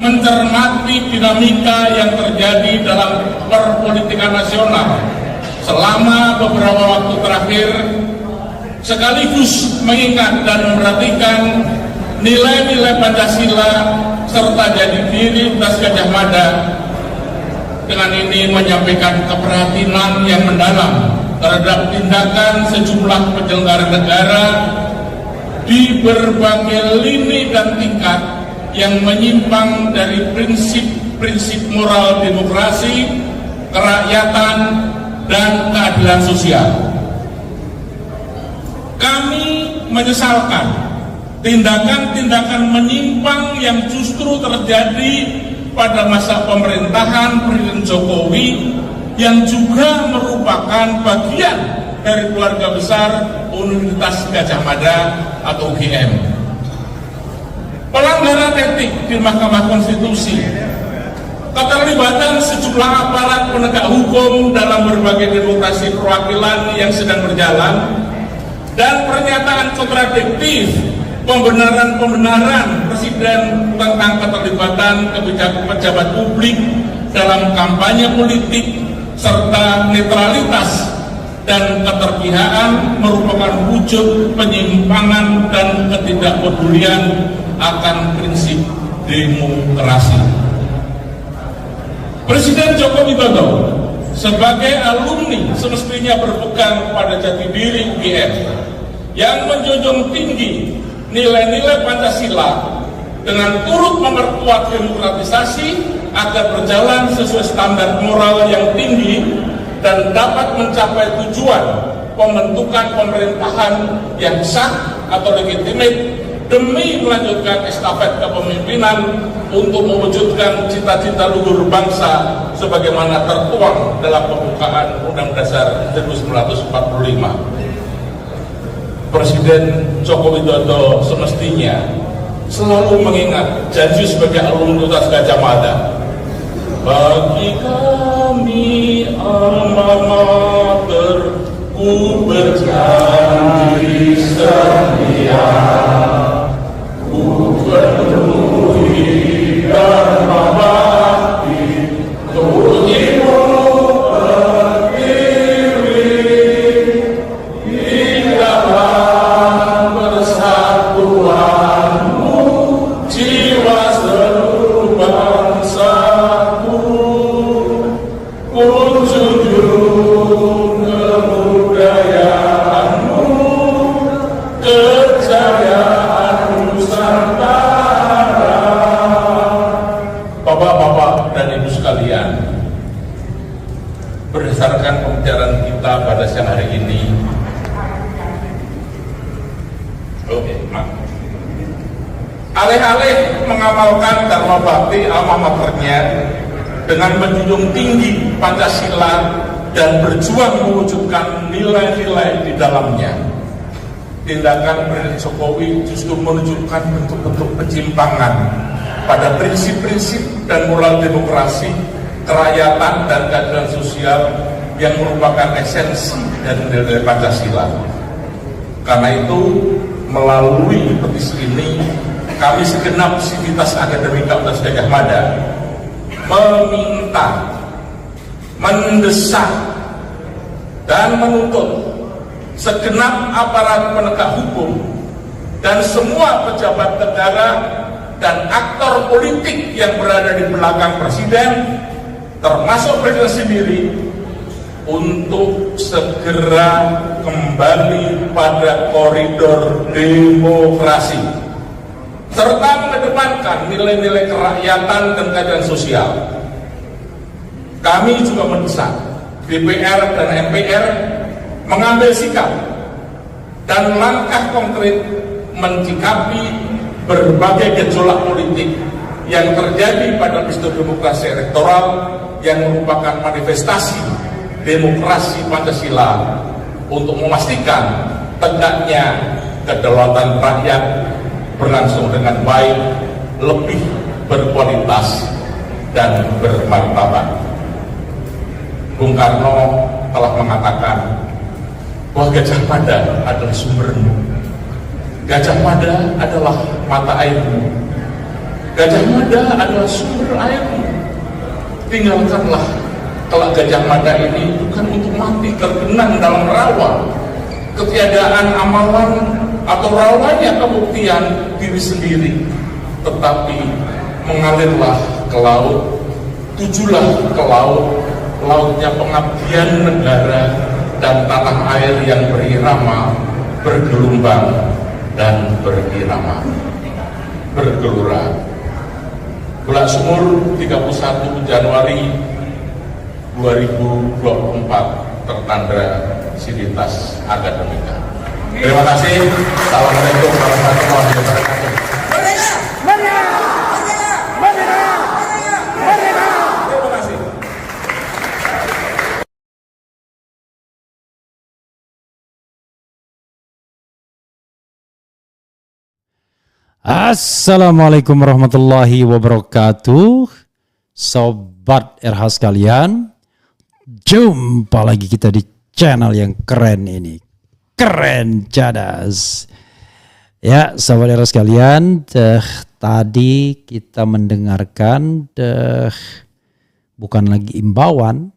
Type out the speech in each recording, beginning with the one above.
mencermati dinamika yang terjadi dalam perpolitikan nasional selama beberapa waktu terakhir, sekaligus mengingat dan memperhatikan nilai-nilai Pancasila serta jati diri Universitas Gadjah Mada. Dengan ini menyampaikan keprihatinan yang mendalam terhadap tindakan sejumlah penyelenggara negara di berbagai lini dan tingkat yang menyimpang dari prinsip-prinsip moral demokrasi, kerakyatan, dan keadilan sosial. Kami menyesalkan tindakan-tindakan menyimpang yang justru terjadi pada masa pemerintahan Presiden Jokowi yang juga merupakan bagian dari keluarga besar Universitas Gadjah Mada atau UGM. Pelanggaran etik di Mahkamah Konstitusi, keterlibatan sejumlah aparat penegak hukum dalam berbagai demokrasi perwakilan yang sedang berjalan, dan pernyataan kontradiktif pembenaran Presiden tentang keterlibatan kebijakan pejabat publik dalam kampanye politik serta netralitas dan keterpihakan merupakan wujud penyimpangan dan ketidakpedulian akan prinsip demokrasi. Presiden Joko Widodo sebagai alumni semestinya berpegang pada jati diri UGM yang menjunjung tinggi nilai-nilai Pancasila dengan turut memperkuat demokratisasi agar berjalan sesuai standar moral yang tinggi dan dapat mencapai tujuan pembentukan pemerintahan yang sah atau legitimate demi melanjutkan estafet kepemimpinan untuk mewujudkan cita-cita luhur bangsa sebagaimana tertuang dalam pembukaan Undang-Undang Dasar 1945. Presiden Joko Widodo semestinya selalu mengingat janji sebagai alumni Universitas Gadjah Mada. Bagi kami alma mater, ku berjanji setia, ku penuhi dharma bakti, tujuanmu berdiri di dalam persatuanmu, jiwa seluruh bangsaku, ku junjung kemudayaanmu, kejayaan Nusantara. Bapak-bapak dan ibu sekalian, berdasarkan pembicaraan kita pada siang hari ini, alih-alih mengamalkan dharma bakti alma maternya dengan menjunjung tinggi Pancasila dan berjuang mewujudkan nilai-nilai di dalamnya, tindakan Presiden Jokowi justru menunjukkan bentuk-bentuk penyimpangan pada prinsip-prinsip dan moral demokrasi, kerakyatan, dan keadilan sosial yang merupakan esensi dari nilai Pancasila. Karena itu, melalui petisi ini, kami segenap sivitas akademika Universitas Gadjah Mada meminta, mendesak, dan menuntut segenap aparat penegak hukum dan semua pejabat negara dan aktor politik yang berada di belakang Presiden, termasuk Presiden sendiri, untuk segera kembali pada koridor demokrasi serta mengedepankan nilai-nilai kerakyatan dan keadilan sosial. Kami juga mendesak DPR dan MPR mengambil sikap dan langkah konkret menyikapi berbagai gejolak politik yang terjadi pada peristiwa demokrasi elektoral yang merupakan manifestasi demokrasi Pancasila untuk memastikan tegaknya kedaulatan rakyat berlangsung dengan baik, lebih berkualitas, dan bermartabat. Bung Karno telah mengatakan bahwa Gadjah Mada adalah sumbermu, Gadjah Mada adalah mata airmu, Gajah Mada adalah sumber airmu. Tinggalkanlah kelak Gajah Mada ini bukan untuk mati tergenang dalam rawa, ketiadaan amalan atau rawanya kebuktian diri sendiri, tetapi mengalirlah ke laut, tujulah ke laut, lautnya pengabdian negara dan tanah air yang berirama, bergelombang dan berirama, bergelora. Bulan Sumur 31 Januari 2024 tertanda Sivitas Akademika. Terima kasih. Assalamualaikum warahmatullahi wabarakatuh. Terima kasih. Assalamualaikum warahmatullahi wabarakatuh. Sobat RH sekalian, jumpa lagi kita di channel yang keren ini. Keren cadas. Ya, sobat RH sekalian, tadi kita mendengarkan bukan lagi imbauan,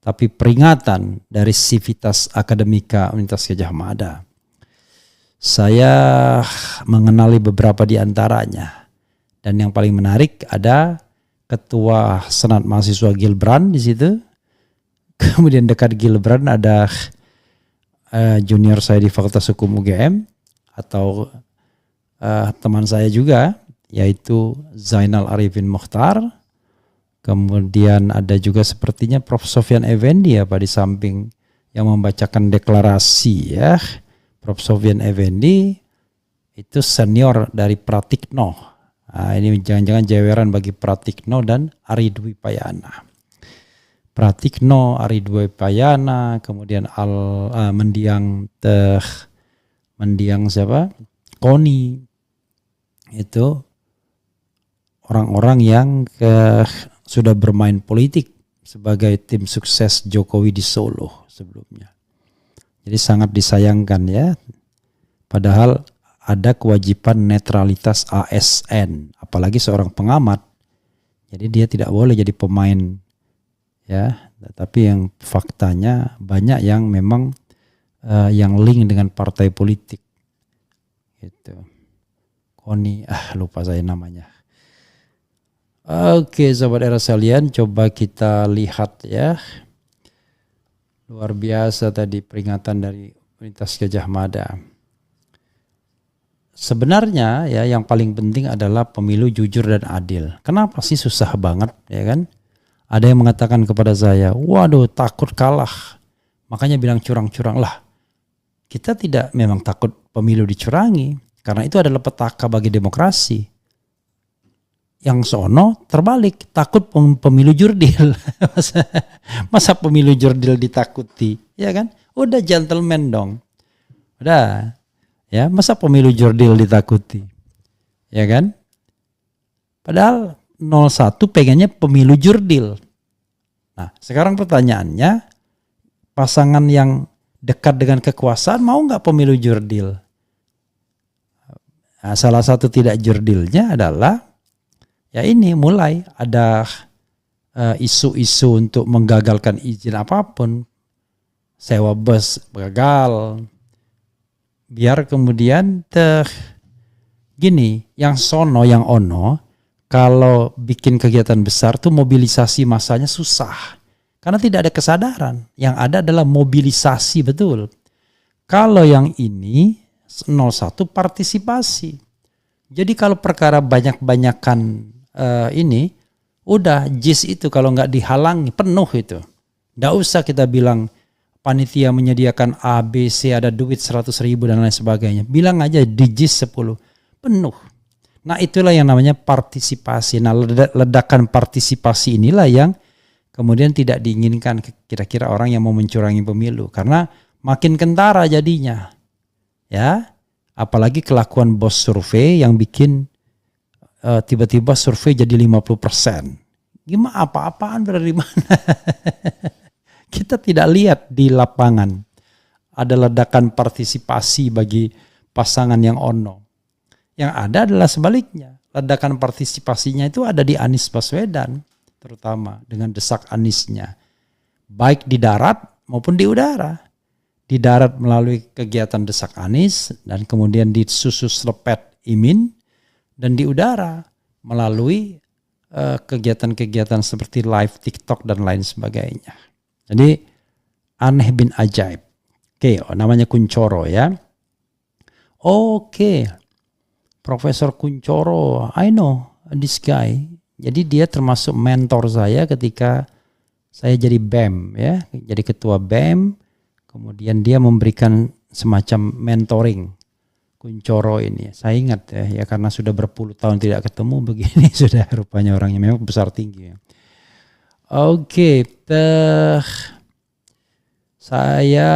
tapi peringatan dari Sivitas Akademika Universitas Gadjah Mada. Saya mengenali beberapa di antaranya. Dan yang paling menarik ada Ketua Senat Mahasiswa Gilbrand di situ. Kemudian dekat Gilbrand ada junior saya di Fakultas Hukum UGM atau teman saya juga, yaitu Zainal Arifin Mukhtar. Kemudian ada juga sepertinya Prof. Sofyan Effendi ya Pak, di samping yang membacakan deklarasi ya. Prof. Sofyan Effendi itu senior dari Pratikno. Nah, ini jangan-jangan jeweran bagi Pratikno dan Ari Dwi Payana. Pratikno, Ari Dwi Payana, kemudian mendiang siapa? Koni. Itu orang-orang yang sudah bermain politik sebagai tim sukses Jokowi di Solo sebelumnya. Jadi sangat disayangkan ya, padahal ada kewajiban netralitas ASN, apalagi seorang pengamat. Jadi dia tidak boleh jadi pemain ya, tapi yang faktanya banyak yang memang yang link dengan partai politik. Gitu. Koni, lupa saya namanya. Oke, sobat era sekalian, coba kita lihat ya. Luar biasa tadi peringatan dari Universitas Gadjah Mada. Sebenarnya ya yang paling penting adalah pemilu jujur dan adil. Kenapa sih susah banget ya kan? Ada yang mengatakan kepada saya, waduh takut kalah. Makanya bilang curang-curang lah. Kita tidak memang takut pemilu dicurangi. Karena itu adalah petaka bagi demokrasi. Yang sono terbalik, takut pemilu jurdil. Masa pemilu jurdil ditakuti, ya kan? Udah gentleman dong. Udah. Ya, masa pemilu jurdil ditakuti? Ya kan? Padahal 01 pengennya pemilu jurdil. Nah, sekarang pertanyaannya, pasangan yang dekat dengan kekuasaan mau nggak pemilu jurdil? Nah, salah satu tidak jurdilnya adalah ya ini mulai ada isu-isu untuk menggagalkan izin apapun. Sewa bus gagal. Biar kemudian gini, yang sono yang ono kalau bikin kegiatan besar tuh mobilisasi massanya susah. Karena tidak ada kesadaran. Yang ada adalah mobilisasi betul. Kalau yang ini 01 partisipasi. Jadi kalau perkara banyak-banyakan ini udah JIS itu kalau nggak dihalangi penuh itu. Nggak usah kita bilang panitia menyediakan A, B, C ada duit 100.000 dan lain sebagainya. Bilang aja di JIS 10 penuh. Nah itulah yang namanya partisipasi. Nah ledakan partisipasi inilah yang kemudian tidak diinginkan kira-kira orang yang mau mencurangi pemilu. Karena makin kentara jadinya. Ya, apalagi kelakuan bos survei yang bikin tiba-tiba survei jadi 50%. Gimana apa-apaan dari mana? Kita tidak lihat di lapangan ada ledakan partisipasi bagi pasangan yang ono. Yang ada adalah sebaliknya, ledakan partisipasinya itu ada di Anies Baswedan, terutama dengan desak Aniesnya. Baik di darat maupun di udara. Di darat melalui kegiatan desak Anies dan kemudian disusul selepet Imin, dan di udara melalui kegiatan-kegiatan seperti live TikTok dan lain sebagainya. Jadi aneh bin ajaib. Oke, namanya Kunchoro ya. Oke, Profesor Kunchoro, I know this guy. Jadi dia termasuk mentor saya ketika saya jadi BEM ya, jadi ketua BEM. Kemudian dia memberikan semacam mentoring Kunchoro ini. Saya ingat ya karena sudah berpuluh tahun tidak ketemu begini sudah rupanya orangnya memang besar tinggi. Oke, saya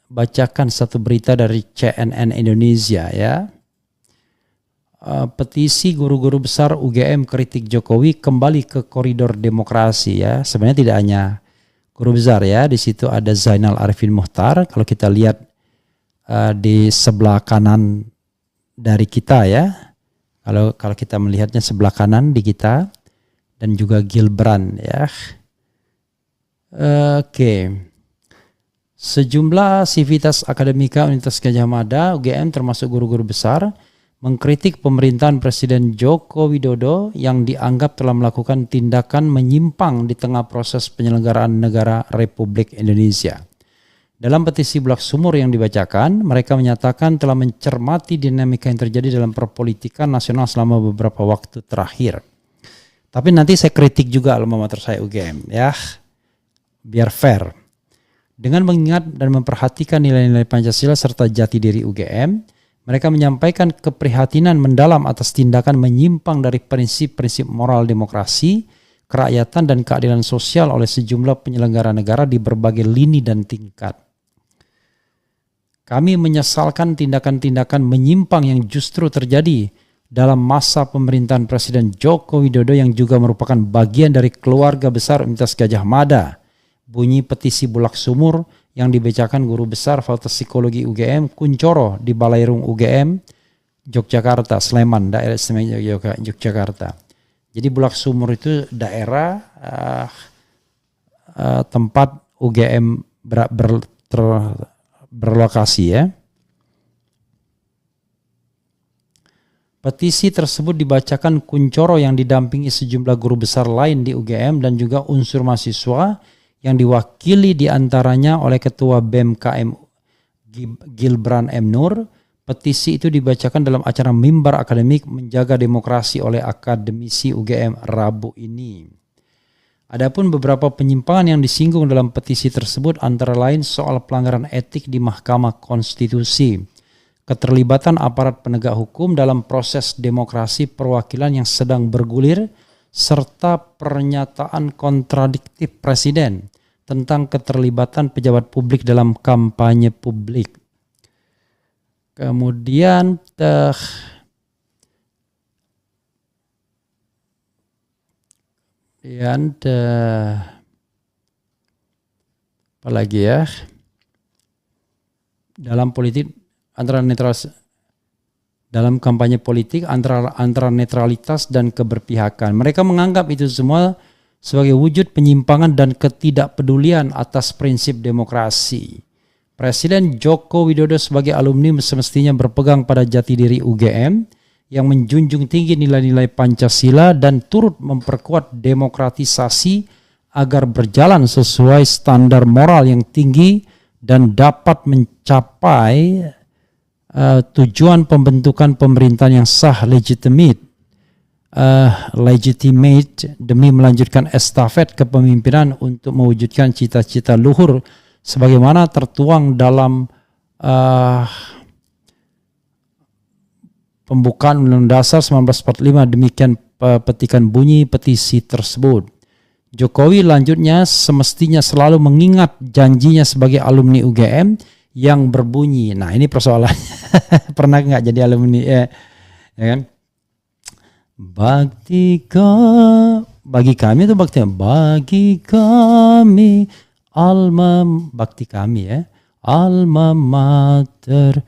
bacakan satu berita dari CNN Indonesia ya. Petisi guru-guru besar UGM kritik Jokowi kembali ke koridor demokrasi ya. Sebenarnya tidak hanya guru besar ya, di situ ada Zainal Arifin Muchtar. Kalau kita lihat di sebelah kanan dari kita ya, kalau kita melihatnya sebelah kanan di kita, dan juga Gilbran ya. Oke. Sejumlah sivitas akademika Universitas Gadjah Mada UGM termasuk guru-guru besar mengkritik pemerintahan Presiden Joko Widodo yang dianggap telah melakukan tindakan menyimpang di tengah proses penyelenggaraan negara Republik Indonesia. Dalam petisi Bulak Sumur yang dibacakan, mereka menyatakan telah mencermati dinamika yang terjadi dalam perpolitikan nasional selama beberapa waktu terakhir. Tapi nanti saya kritik juga alma mater saya UGM ya, biar fair. Dengan mengingat dan memperhatikan nilai-nilai Pancasila serta jati diri UGM, mereka menyampaikan keprihatinan mendalam atas tindakan menyimpang dari prinsip-prinsip moral demokrasi, kerakyatan dan keadilan sosial oleh sejumlah penyelenggara negara di berbagai lini dan tingkat. Kami menyesalkan tindakan-tindakan menyimpang yang justru terjadi dalam masa pemerintahan Presiden Joko Widodo yang juga merupakan bagian dari keluarga besar Universitas Gadjah Mada. Bunyi petisi Bulak Sumur yang dibacakan guru besar Fakultas Psikologi UGM Kunchoro di Balairung UGM Yogyakarta, Sleman, daerah istimewa Yogyakarta. Jadi Bulak Sumur itu daerah tempat UGM berlokasi ya. Petisi tersebut dibacakan Kunchoro yang didampingi sejumlah guru besar lain di UGM dan juga unsur mahasiswa yang diwakili diantaranya oleh Ketua BEM KM Gilbran M. Nur. Petisi itu dibacakan dalam acara mimbar akademik menjaga demokrasi oleh akademisi UGM Rabu ini. Adapun beberapa penyimpangan yang disinggung dalam petisi tersebut antara lain soal pelanggaran etik di Mahkamah Konstitusi, keterlibatan aparat penegak hukum dalam proses demokrasi perwakilan yang sedang bergulir, serta pernyataan kontradiktif Presiden tentang keterlibatan pejabat publik dalam kampanye publik. Kemudian apa lagi ya? Dalam politik dalam kampanye politik antara netralitas dan keberpihakan. Mereka menganggap itu semua sebagai wujud penyimpangan dan ketidakpedulian atas prinsip demokrasi. Presiden Joko Widodo sebagai alumni semestinya berpegang pada jati diri UGM yang menjunjung tinggi nilai-nilai Pancasila dan turut memperkuat demokratisasi agar berjalan sesuai standar moral yang tinggi dan dapat mencapai tujuan pembentukan pemerintahan yang sah legitimate demi melanjutkan estafet kepemimpinan untuk mewujudkan cita-cita luhur sebagaimana tertuang dalam pembukaan Undang-Undang Dasar 1945. Demikian petikan bunyi petisi tersebut. Jokowi lanjutnya semestinya selalu mengingat janjinya sebagai alumni UGM yang berbunyi. Nah ini persoalannya. Pernah nggak jadi alumni ya kan? Bagi kami itu bagi kami bakti kami ya, alma mater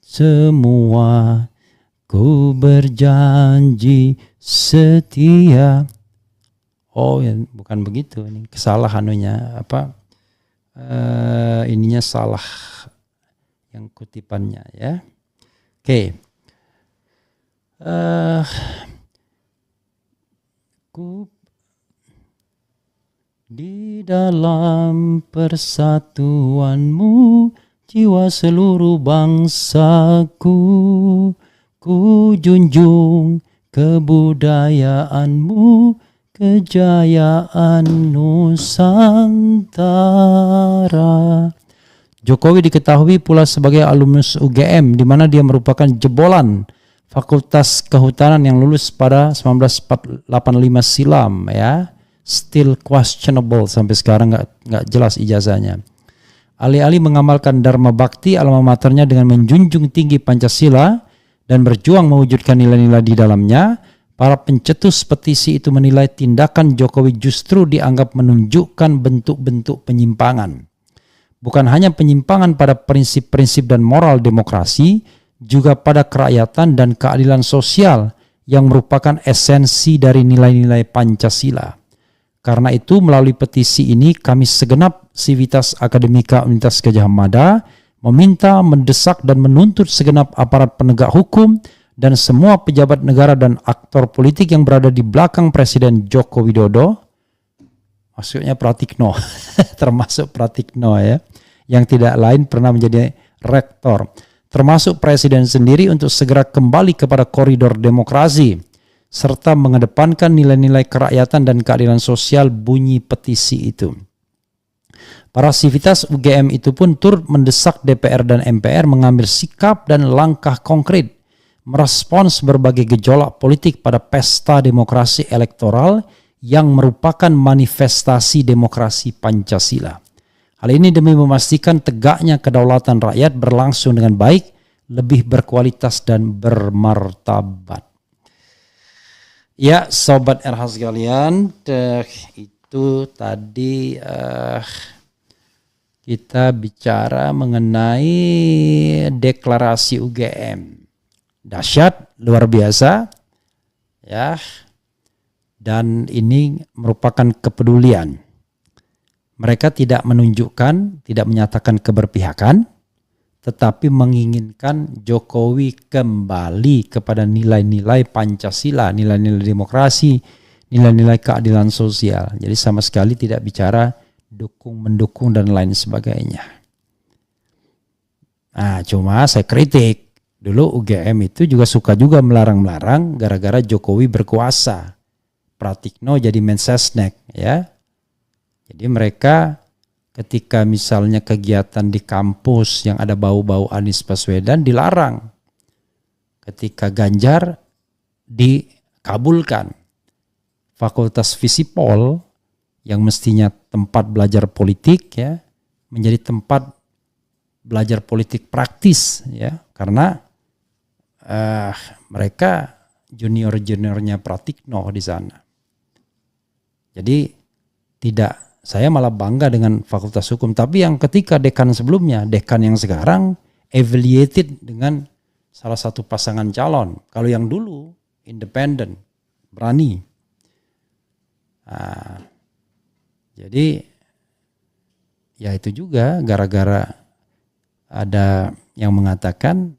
semua ku berjanji setia. Oh ya, bukan begitu, ini kesalahan anunya ininya salah yang kutipannya ya. Oke. Ku di dalam persatuanmu jiwa seluruh bangsaku, ku junjung kebudayaanmu, kejayaan Nusantara. Jokowi diketahui pula sebagai alumnus UGM, di mana dia merupakan jebolan Fakultas Kehutanan yang lulus pada 1985 silam ya. Still questionable sampai sekarang, nggak jelas ijazahnya. Alih-alih mengamalkan Dharma Bakti alma maternya dengan menjunjung tinggi Pancasila dan berjuang mewujudkan nilai-nilai di dalamnya, para pencetus petisi itu menilai tindakan Jokowi justru dianggap menunjukkan bentuk-bentuk penyimpangan. Bukan hanya penyimpangan pada prinsip-prinsip dan moral demokrasi, juga pada kerakyatan dan keadilan sosial yang merupakan esensi dari nilai-nilai Pancasila. Karena itu melalui petisi ini kami segenap Sivitas Akademika Universitas Gadjah Mada meminta, mendesak dan menuntut segenap aparat penegak hukum dan semua pejabat negara dan aktor politik yang berada di belakang Presiden Joko Widodo, maksudnya Pratikno, termasuk Pratikno ya, yang tidak lain pernah menjadi rektor, termasuk Presiden sendiri untuk segera kembali kepada koridor demokrasi, serta mengedepankan nilai-nilai kerakyatan dan keadilan sosial bunyi petisi itu. Para sivitas UGM itu pun turut mendesak DPR dan MPR mengambil sikap dan langkah konkret, merespons berbagai gejolak politik pada pesta demokrasi elektoral yang merupakan manifestasi demokrasi Pancasila. Hal ini demi memastikan tegaknya kedaulatan rakyat berlangsung dengan baik, lebih berkualitas dan bermartabat. Ya, sobat RH sekalian, itu tadi kita bicara mengenai deklarasi UGM. Dahsyat, luar biasa, ya. Dan ini merupakan kepedulian. Mereka tidak menunjukkan, tidak menyatakan keberpihakan, tetapi menginginkan Jokowi kembali kepada nilai-nilai Pancasila, nilai-nilai demokrasi, nilai-nilai keadilan sosial. Jadi sama sekali tidak bicara dukung-mendukung dan lain sebagainya. Nah, cuma saya kritik. Dulu UGM itu juga suka juga melarang-melarang gara-gara Jokowi berkuasa. Pratikno jadi Mensesnek ya. Jadi mereka ketika misalnya kegiatan di kampus yang ada bau-bau Anies Baswedan dilarang. Ketika Ganjar dikabulkan. Fakultas Visipol yang mestinya tempat belajar politik ya, menjadi tempat belajar politik praktis ya, karena mereka junior-juniornya Pratikno di sana. Jadi saya malah bangga dengan Fakultas Hukum, tapi yang ketika dekan sebelumnya, dekan yang sekarang affiliated dengan salah satu pasangan calon. Kalau yang dulu independen, berani. Nah, jadi ya itu juga gara-gara ada yang mengatakan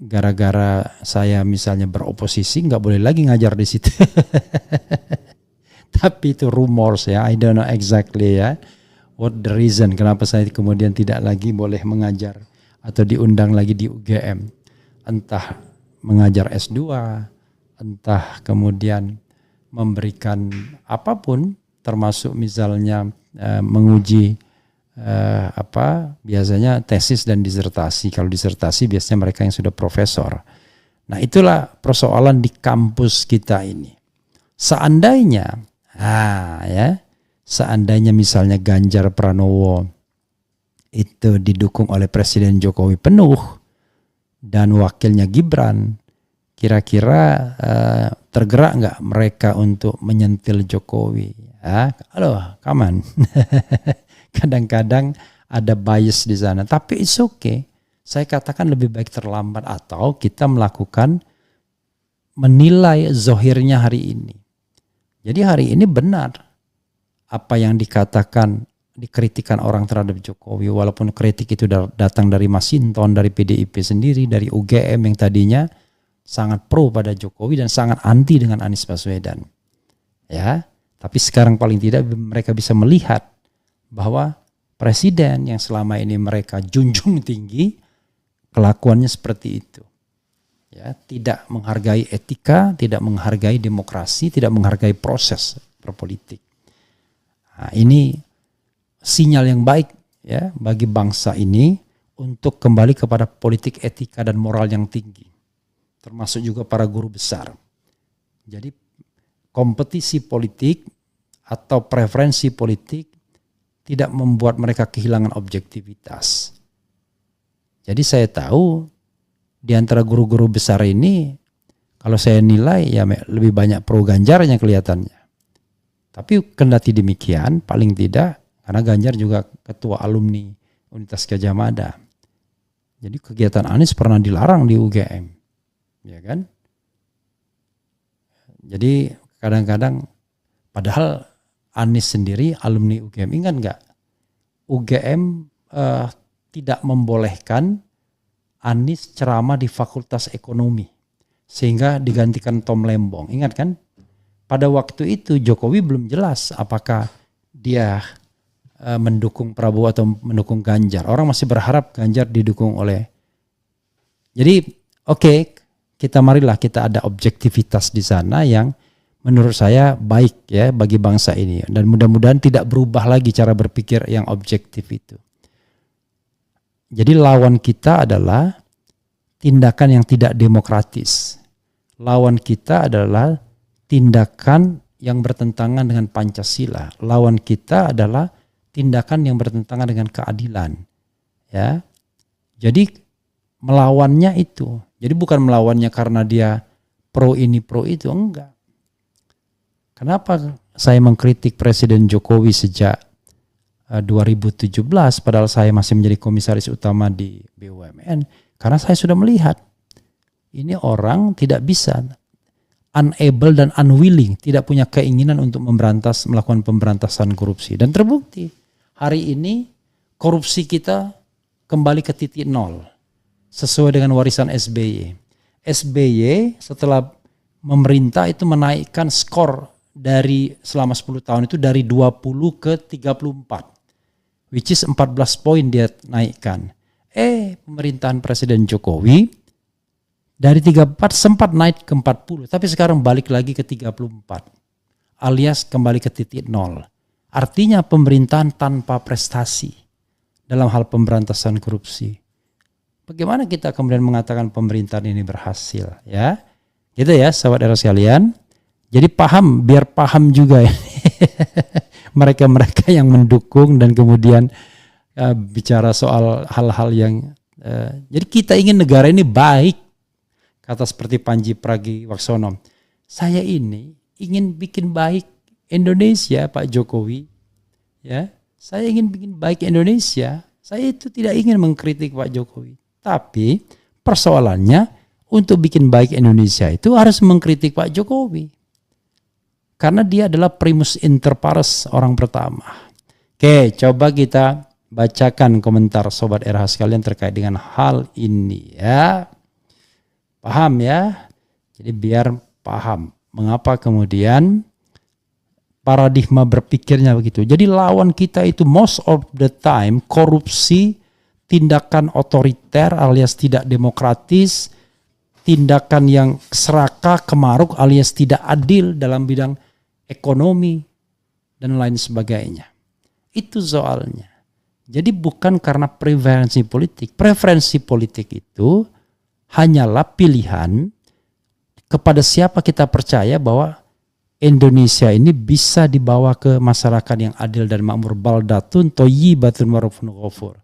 gara-gara saya misalnya beroposisi nggak boleh lagi ngajar di situ. Tapi itu rumors ya, I don't know exactly ya. What the reason kenapa saya kemudian tidak lagi boleh mengajar atau diundang lagi di UGM. Entah mengajar S2, entah kemudian memberikan apapun, termasuk misalnya menguji biasanya tesis dan disertasi. Kalau disertasi biasanya mereka yang sudah profesor. Nah, itulah persoalan di kampus kita ini. Seandainya seandainya misalnya Ganjar Pranowo itu didukung oleh Presiden Jokowi penuh dan wakilnya Gibran, kira-kira tergerak nggak mereka untuk menyentil Jokowi? Halo, kaman. Kadang-kadang ada bias di sana, tapi it's okay. Saya katakan lebih baik terlambat atau kita melakukan menilai zohirnya hari ini. Jadi hari ini benar apa yang dikritikan orang terhadap Jokowi, walaupun kritik itu datang dari Masinton, dari PDIP sendiri, dari UGM yang tadinya sangat pro pada Jokowi dan sangat anti dengan Anies Baswedan. Ya, tapi sekarang paling tidak mereka bisa melihat bahwa presiden yang selama ini mereka junjung tinggi kelakuannya seperti itu. Ya, tidak menghargai etika, tidak menghargai demokrasi, tidak menghargai proses berpolitik. Nah, ini sinyal yang baik ya bagi bangsa ini untuk kembali kepada politik etika dan moral yang tinggi. Termasuk juga para guru besar. Jadi kompetisi politik atau preferensi politik tidak membuat mereka kehilangan objektivitas. Jadi saya tahu di antara guru-guru besar ini, kalau saya nilai ya lebih banyak pro Ganjarnya kelihatannya. Tapi kendati demikian, paling tidak, karena Ganjar juga ketua alumni Universitas Gadjah Mada. Jadi kegiatan Anies pernah dilarang di UGM. Ya kan? Jadi kadang-kadang, padahal Anies sendiri alumni UGM, ingat nggak? UGM tidak membolehkan Anies ceramah di Fakultas Ekonomi sehingga digantikan Tom Lembong. Ingat kan? Pada waktu itu Jokowi belum jelas apakah dia mendukung Prabowo atau mendukung Ganjar. Orang masih berharap Ganjar didukung oleh. Jadi marilah kita ada objektivitas di sana yang menurut saya baik ya bagi bangsa ini, dan mudah-mudahan tidak berubah lagi cara berpikir yang objektif itu. Jadi lawan kita adalah tindakan yang tidak demokratis. Lawan kita adalah tindakan yang bertentangan dengan Pancasila. Lawan kita adalah tindakan yang bertentangan dengan keadilan. Ya. Jadi melawannya itu. Jadi bukan melawannya karena dia pro ini pro itu, enggak. Kenapa saya mengkritik Presiden Jokowi sejak 2017 padahal saya masih menjadi komisaris utama di BUMN? Karena saya sudah melihat ini orang tidak bisa, unable dan unwilling, tidak punya keinginan untuk melakukan pemberantasan korupsi. Dan terbukti hari ini korupsi kita kembali ke titik nol sesuai dengan warisan SBY. SBY setelah memerintah itu menaikkan skor dari selama 10 tahun itu dari 20 ke 34. Which is 14 poin dia naikkan. Pemerintahan Presiden Jokowi dari 34 sempat naik ke 40. Tapi sekarang balik lagi ke 34. Alias kembali ke titik nol. Artinya pemerintahan tanpa prestasi dalam hal pemberantasan korupsi. Bagaimana kita kemudian mengatakan pemerintahan ini berhasil? Ya, gitu ya sahabat era sekalian. Jadi biar paham juga ya. Mereka-mereka yang mendukung dan kemudian bicara soal hal-hal yang jadi kita ingin negara ini baik, kata seperti Panji Pragiwaksono. Saya ini ingin bikin baik Indonesia, Pak Jokowi. Ya, saya ingin bikin baik Indonesia. Saya itu tidak ingin mengkritik Pak Jokowi. Tapi persoalannya untuk bikin baik Indonesia itu harus mengkritik Pak Jokowi. Karena dia adalah primus inter pares, orang pertama. Oke, coba kita bacakan komentar Sobat RH sekalian terkait dengan hal ini ya. Paham ya? Jadi biar paham mengapa kemudian paradigma berpikirnya begitu. Jadi lawan kita itu most of the time korupsi, tindakan otoriter alias tidak demokratis, tindakan yang serakah, kemaruk alias tidak adil dalam bidang ekonomi dan lain sebagainya. Itu soalnya. Jadi bukan karena preferensi politik. Preferensi politik itu hanyalah pilihan kepada siapa kita percaya bahwa Indonesia ini bisa dibawa ke masyarakat yang adil dan makmur. Baldatun thayyibatun wa rabbun ghafur.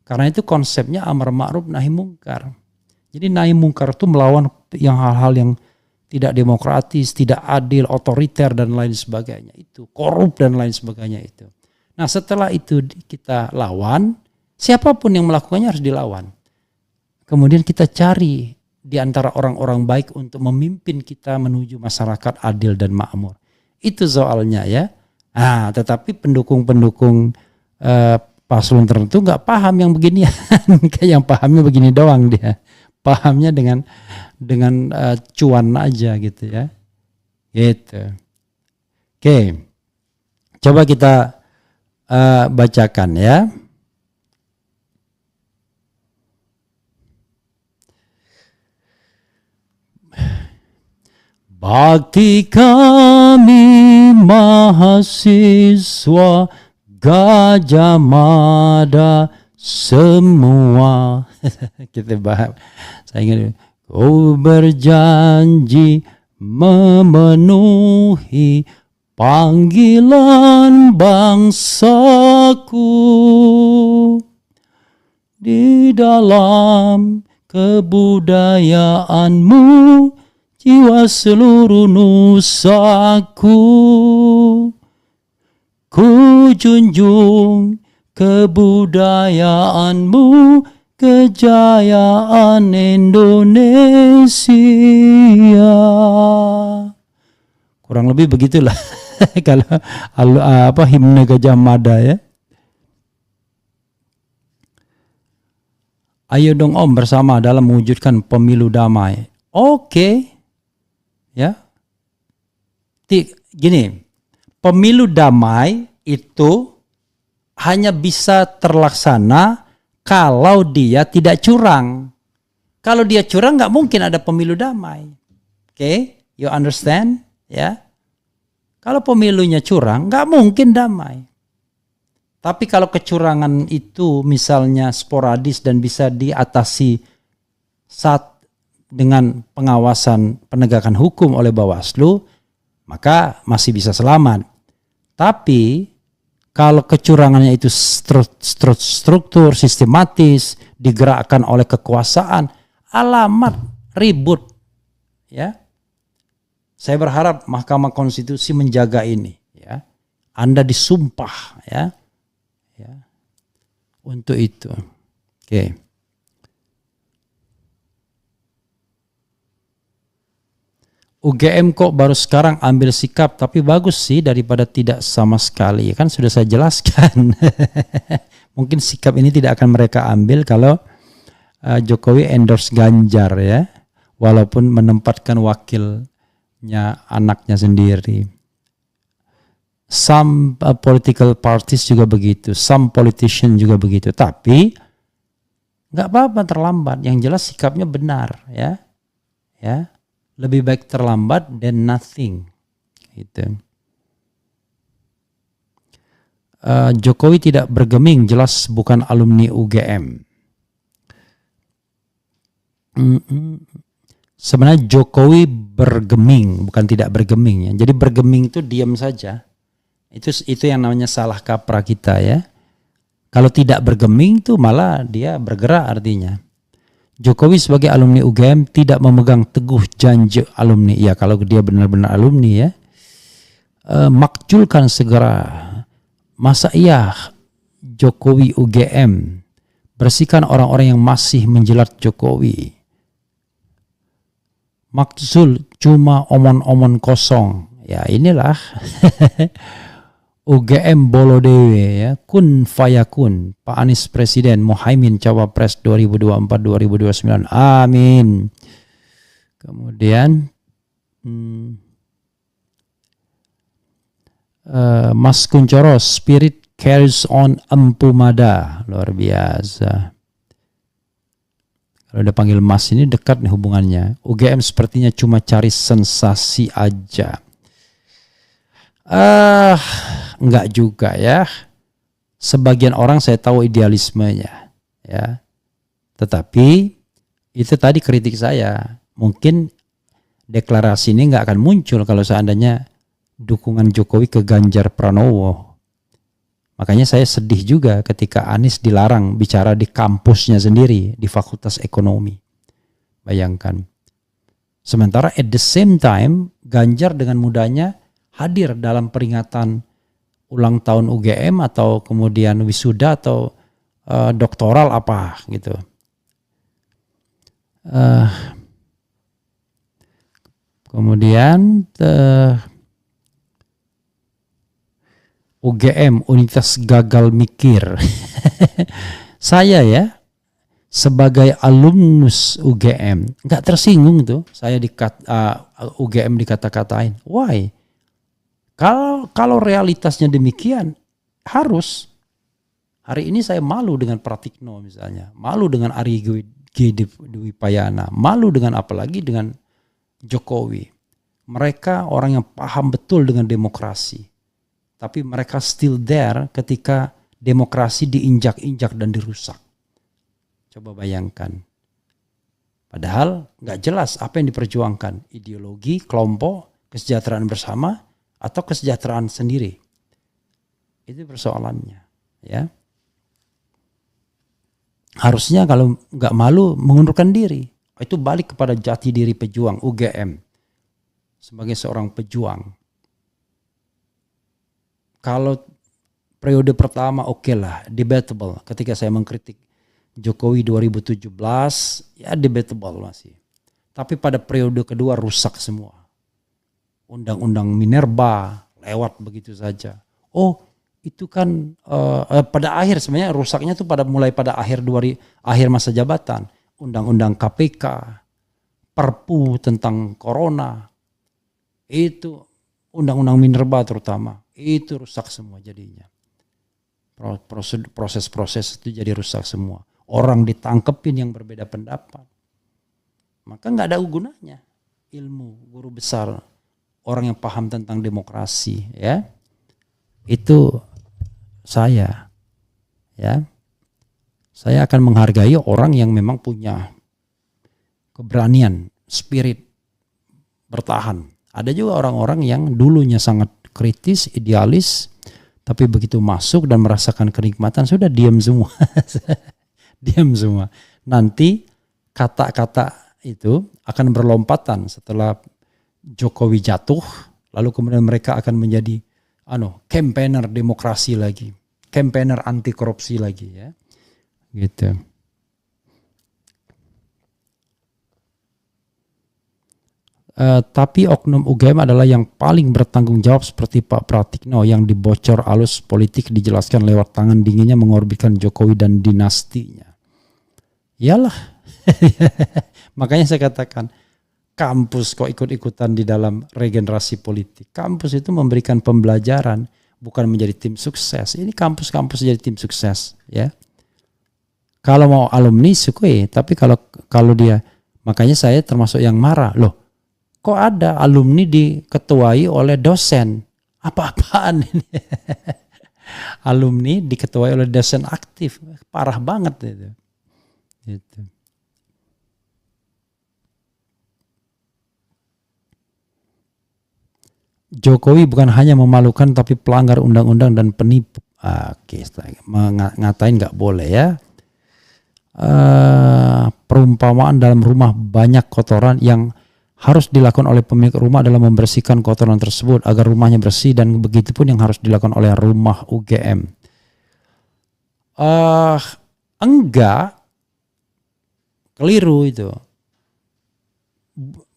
Karena itu konsepnya amar ma'ruf nahi mungkar. Jadi nahi mungkar itu melawan hal-hal yang tidak demokratis, tidak adil, otoriter dan lain sebagainya. Itu korup dan lain sebagainya itu. Nah setelah itu kita lawan, siapapun yang melakukannya harus dilawan. Kemudian kita cari di antara orang-orang baik untuk memimpin kita menuju masyarakat adil dan makmur. Itu soalnya ya. Nah, tetapi pendukung-pendukung paslon tertentu nggak paham yang beginian. Kayak yang pahamnya begini doang dia. Pahamnya dengan cuan aja gitu ya. Gitu. Oke. Coba kita bacakan ya. Bakti kami mahasiswa Gajah Mada semua. Kita bahas. Saya ingin ku berjanji memenuhi panggilan bangsaku di dalam kebudayaanmu. Jiwa seluruh nusaku, ku junjung kebudayaanmu, kejayaan Indonesia. Kurang lebih begitulah kalau himne Gajah Mada ya. Ayo dong Om bersama dalam mewujudkan pemilu damai. Oke. Ya, gini, pemilu damai itu hanya bisa terlaksana kalau dia tidak curang. Kalau dia curang nggak mungkin ada pemilu damai. Oke, you understand? Ya, kalau pemilunya curang nggak mungkin damai. Tapi kalau kecurangan itu misalnya sporadis dan bisa diatasi saat dengan pengawasan penegakan hukum oleh Bawaslu, maka masih bisa selamat. Tapi kalau kecurangannya itu struktur, sistematis, digerakkan oleh kekuasaan, alamat ribut. Ya, saya berharap Mahkamah Konstitusi menjaga ini. Ya, Anda disumpah ya untuk itu. Oke. UGM kok baru sekarang ambil sikap, tapi bagus sih daripada tidak sama sekali. Kan sudah saya jelaskan. Mungkin sikap ini tidak akan mereka ambil kalau Jokowi endorse Ganjar ya. Walaupun menempatkan wakilnya anaknya sendiri. Some political parties juga begitu. Some politician juga begitu. Tapi nggak apa-apa terlambat. Yang jelas sikapnya benar ya. Ya. Lebih baik terlambat than nothing. Gitu. Jokowi tidak bergeming, jelas bukan alumni UGM. Sebenarnya Jokowi bergeming, bukan tidak bergeming ya. Jadi bergeming itu diam saja. Itu yang namanya salah kaprah kita ya. Kalau tidak bergeming itu malah dia bergerak artinya. Jokowi sebagai alumni UGM tidak memegang teguh janji alumni. Ya kalau dia benar-benar alumni ya. Makjulkan segera. Masa iya Jokowi UGM. Bersihkan orang-orang yang masih menjilat Jokowi. Makzul cuma omon-omon kosong. Ya inilah. UGM Bolodewe ya, kun fayakun. Pak Anies Presiden, Muhaimin Cawapres 2024-2029. Amin. Kemudian Mas Kuncoro, spirit carries on Empu Mada. Luar biasa. Kalau udah panggil Mas ini dekat nih hubungannya. UGM sepertinya cuma cari sensasi aja. Enggak juga ya. Sebagian orang saya tahu idealismenya ya. Tetapi itu tadi kritik saya. Mungkin deklarasi ini enggak akan muncul kalau seandainya dukungan Jokowi ke Ganjar Pranowo. Makanya saya sedih juga ketika Anies dilarang bicara di kampusnya sendiri di Fakultas Ekonomi. Bayangkan. Sementara at the same time Ganjar dengan mudahnya hadir dalam peringatan ulang tahun UGM atau kemudian wisuda atau doktoral apa gitu. Kemudian UGM, Universitas Gagal Mikir. Saya ya sebagai alumnus UGM nggak tersinggung tuh. Saya UGM dikata-katain. Why? Kalau realitasnya demikian, harus. Hari ini saya malu dengan Pratikno misalnya, malu dengan Ari G. Dwi Payana, malu dengan apalagi dengan Jokowi. Mereka orang yang paham betul dengan demokrasi. Tapi mereka still there ketika demokrasi diinjak-injak dan dirusak. Coba bayangkan. Padahal nggak jelas apa yang diperjuangkan. Ideologi, kelompok, kesejahteraan bersama, atau kesejahteraan sendiri. Itu persoalannya. Ya. Harusnya kalau nggak malu mengundurkan diri. Itu balik kepada jati diri pejuang UGM. Sebagai seorang pejuang. Kalau periode pertama oke lah, debatable. Ketika saya mengkritik Jokowi 2017, ya debatable masih. Tapi pada periode kedua rusak semua. Undang-undang Minerba lewat begitu saja. Oh, itu kan pada akhir sebenarnya rusaknya tuh mulai pada akhir masa jabatan. Undang-undang KPK, Perpu tentang Corona, itu undang-undang Minerba terutama, itu rusak semua jadinya. Proses-proses itu jadi rusak semua. Orang ditangkepin yang berbeda pendapat. Maka nggak ada gunanya ilmu guru besar, orang yang paham tentang demokrasi, ya. Itu saya, ya. Saya akan menghargai orang yang memang punya keberanian, spirit bertahan. Ada juga orang-orang yang dulunya sangat kritis, idealis, tapi begitu masuk dan merasakan kenikmatan sudah diam semua. Diam semua. Nanti kata-kata itu akan berlompatan setelah Jokowi jatuh, lalu kemudian mereka akan menjadi campaigner demokrasi lagi, campaigner anti korupsi lagi, ya. Gitu. Tapi oknum UGM adalah yang paling bertanggung jawab seperti Pak Pratikno yang dibocor alus politik dijelaskan lewat tangan dinginnya mengorbitkan Jokowi dan dinastinya. Iyalah. Makanya saya katakan kampus kok ikut-ikutan di dalam regenerasi politik. Kampus itu memberikan pembelajaran, bukan menjadi tim sukses. Ini kampus-kampus jadi tim sukses, ya. Kalau mau alumni sukui, tapi kalau dia, makanya saya termasuk yang marah. Loh, kok ada alumni diketuai oleh dosen? Apa-apaan ini? Alumni diketuai oleh dosen aktif. Parah banget itu. Gitu. Jokowi bukan hanya memalukan tapi pelanggar undang-undang dan penipu. Oke, ngatain nggak boleh, ya. Perumpamaan dalam rumah banyak kotoran yang harus dilakukan oleh pemilik rumah adalah membersihkan kotoran tersebut agar rumahnya bersih, dan begitu pun yang harus dilakukan oleh rumah UGM. Enggak, keliru itu.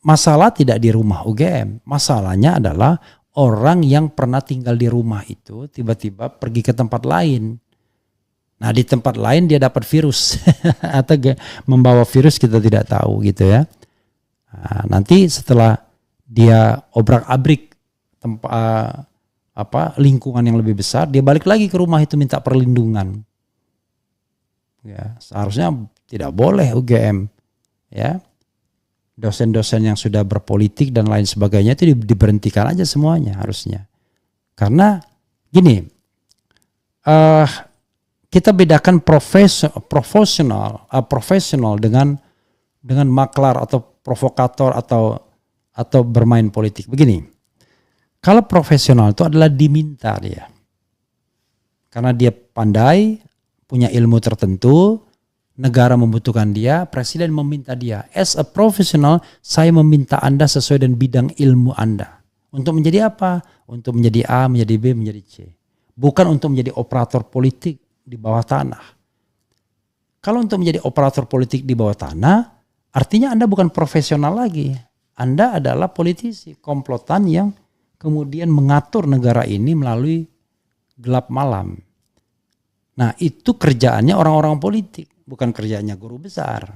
Masalah tidak di rumah UGM, masalahnya adalah orang yang pernah tinggal di rumah itu tiba-tiba pergi ke tempat lain. Nah, di tempat lain dia dapat virus atau membawa virus, kita tidak tahu, gitu, ya. Nah, nanti setelah dia obrak-abrik lingkungan yang lebih besar, dia balik lagi ke rumah itu minta perlindungan. Ya, seharusnya tidak boleh UGM, ya. Dosen-dosen yang sudah berpolitik dan lain sebagainya itu diberhentikan aja semuanya harusnya. Karena gini, kita bedakan profesional dengan maklar atau provokator atau bermain politik. Begini, kalau profesional itu adalah diminta dia. Karena dia pandai, punya ilmu tertentu, negara membutuhkan dia, presiden meminta dia. As a professional, saya meminta Anda sesuai dengan bidang ilmu Anda. Untuk menjadi apa? Untuk menjadi A, menjadi B, menjadi C. Bukan untuk menjadi operator politik di bawah tanah. Kalau untuk menjadi operator politik di bawah tanah, artinya Anda bukan profesional lagi. Anda adalah politisi, komplotan yang kemudian mengatur negara ini melalui gelap malam. Nah, itu kerjaannya orang-orang politik, bukan kerjaannya guru besar.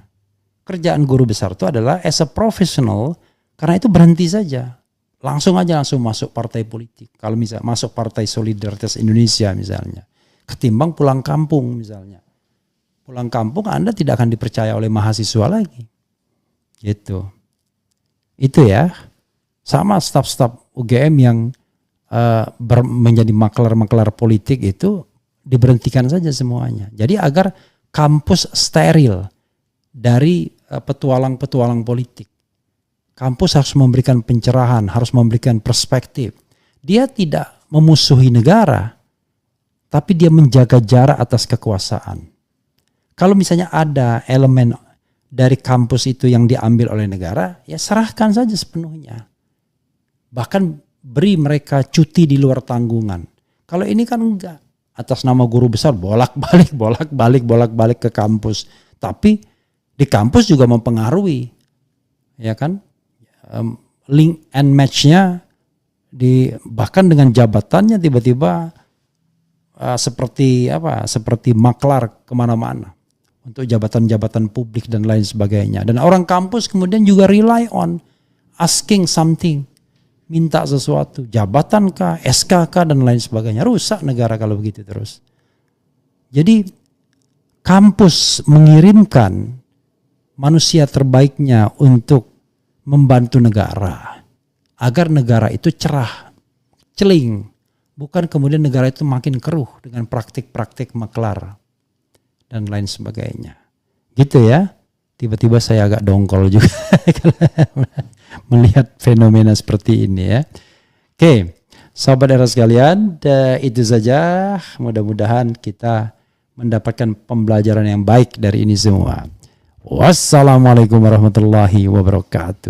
Kerjaan guru besar itu adalah as a professional, karena itu berhenti saja. Langsung masuk partai politik. Kalau misalnya masuk Partai Solidaritas Indonesia misalnya. Ketimbang pulang kampung misalnya. Pulang kampung Anda tidak akan dipercaya oleh mahasiswa lagi. Gitu. Itu ya. Sama staf-staf UGM yang menjadi maklar-maklar politik itu diberhentikan saja semuanya. Jadi agar kampus steril dari petualang-petualang politik. Kampus harus memberikan pencerahan, harus memberikan perspektif. Dia tidak memusuhi negara, tapi dia menjaga jarak atas kekuasaan. Kalau misalnya ada elemen dari kampus itu yang diambil oleh negara, ya serahkan saja sepenuhnya. Bahkan beri mereka cuti di luar tanggungan. Kalau ini kan enggak. Atas nama guru besar bolak-balik ke kampus. Tapi di kampus juga mempengaruhi. Ya kan? Link and match-nya bahkan dengan jabatannya tiba-tiba seperti maklar kemana-mana untuk jabatan-jabatan publik dan lain sebagainya. Dan orang kampus kemudian juga rely on asking something, minta sesuatu, jabatan kah, SK kah dan lain sebagainya. Rusak negara kalau begitu terus. Jadi kampus mengirimkan manusia terbaiknya untuk membantu negara agar negara itu cerah, celing, bukan kemudian negara itu makin keruh dengan praktik-praktik maklar dan lain sebagainya. Gitu ya. Tiba-tiba saya agak dongkol juga melihat fenomena seperti ini ya. Oke, sahabat era sekalian, itu saja. Mudah-mudahan kita mendapatkan pembelajaran yang baik dari ini semua. Wassalamualaikum warahmatullahi wabarakatuh.